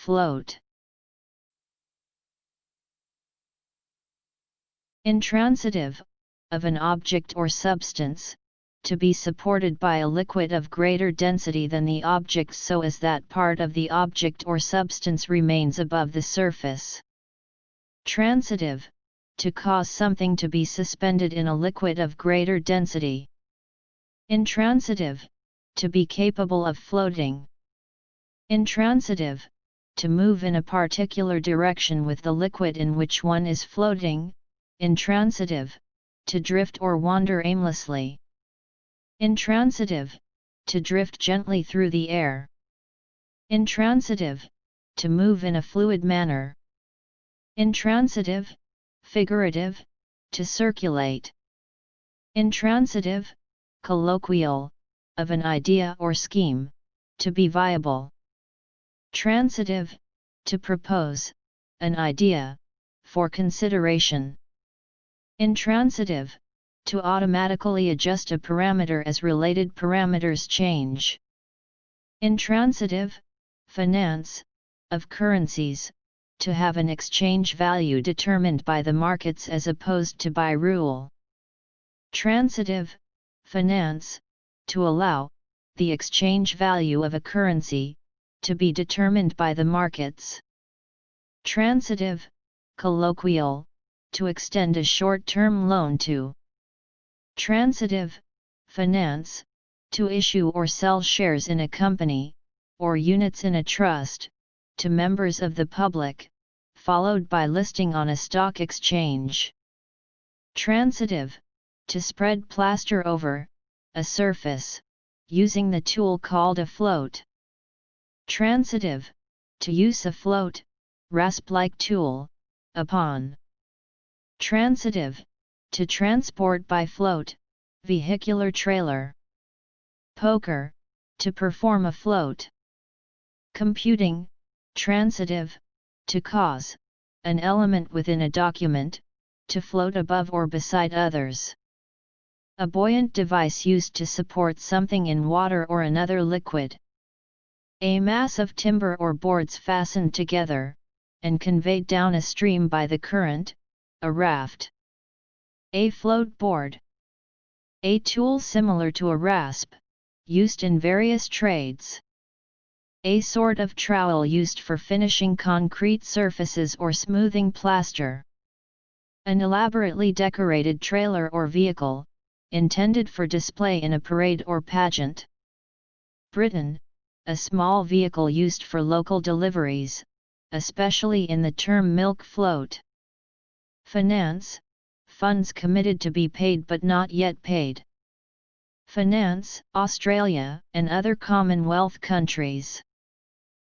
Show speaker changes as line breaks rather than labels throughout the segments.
float. Intransitive, of an object or substance, to be supported by a liquid of greater density than the object so as that part of the object or substance remains above the surface. Transitive, to cause something to be suspended in a liquid of greater density. Intransitive, to be capable of floating. Intransitive, to move in a particular direction with the liquid in which one is floating. Intransitive, to drift or wander aimlessly. Intransitive, to drift gently through the air. Intransitive, to move in a fluid manner. Intransitive, figurative, to circulate. Intransitive, colloquial, of an idea or scheme, to be viable. Transitive, to propose, an idea, for consideration. Intransitive, to automatically adjust a parameter as related parameters change. Intransitive, finance, of currencies, to have an exchange value determined by the markets as opposed to by rule. Transitive, finance, to allow, the exchange value of a currency, to be determined by the markets. Transitive, colloquial, to extend a short-term loan to. Transitive, finance, to issue or sell shares in a company, or units in a trust, to members of the public, followed by listing on a stock exchange. Transitive, to spread plaster over, a surface, using the tool called a float. Transitive, to use a float, rasp-like tool, upon. Transitive, to transport by float, vehicular trailer. Poker, to perform a float. Computing, transitive, to cause, an element within a document, to float above or beside others. A buoyant device used to support something in water or another liquid. A mass of timber or boards fastened together, and conveyed down a stream by the current, a raft. A float board. A tool similar to a rasp, used in various trades. A sort of trowel used for finishing concrete surfaces or smoothing plaster. An elaborately decorated trailer or vehicle, intended for display in a parade or pageant. Britain, a small vehicle used for local deliveries, especially in the term milk float. Finance, funds committed to be paid but not yet paid. Finance, Australia and other Commonwealth countries.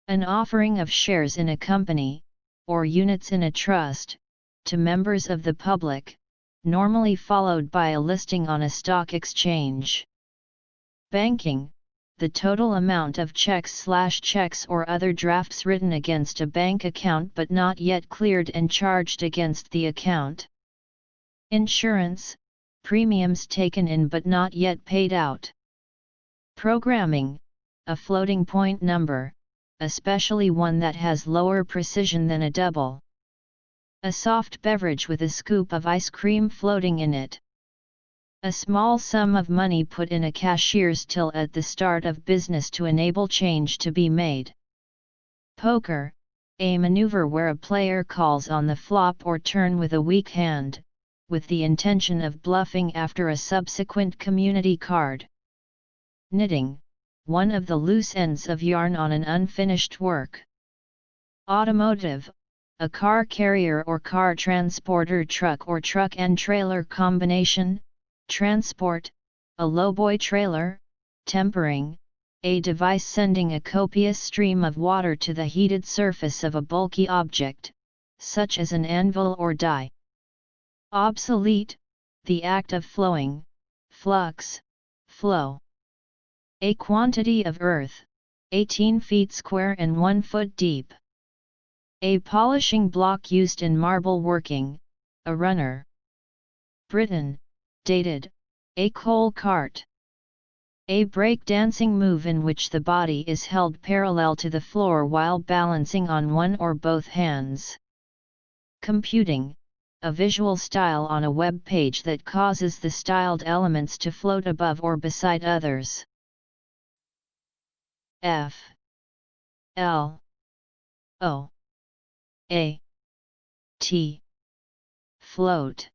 An offering of shares in a company, or units in a trust, to members of the public, normally followed by a listing on a stock exchange. Banking, the total amount of checks or other drafts written against a bank account but not yet cleared and charged against the account. Insurance, premiums taken in but not yet paid out. Programming, a floating point number, especially one that has lower precision than a double. A soft beverage with a scoop of ice cream floating in it. A small sum of money put in a cashier's till at the start of business to enable change to be made. Poker, a maneuver where a player calls on the flop or turn with a weak hand, with the intention of bluffing after a subsequent community card. Knitting, one of the loose ends of yarn on an unfinished work. Automotive, a car carrier or car transporter, truck or truck and trailer combination. Transport, a lowboy trailer. Tempering, a device sending a copious stream of water to the heated surface of a bulky object, such as an anvil or die. Obsolete, the act of flowing, flux, flow. A quantity of earth, 18 feet square and 1 foot deep. A polishing block used in marble working, a runner. Britain, dated, a coal cart. A breakdancing move in which the body is held parallel to the floor while balancing on one or both hands. Computing, a visual style on a web page that causes the styled elements to float above or beside others. F L O A T Float.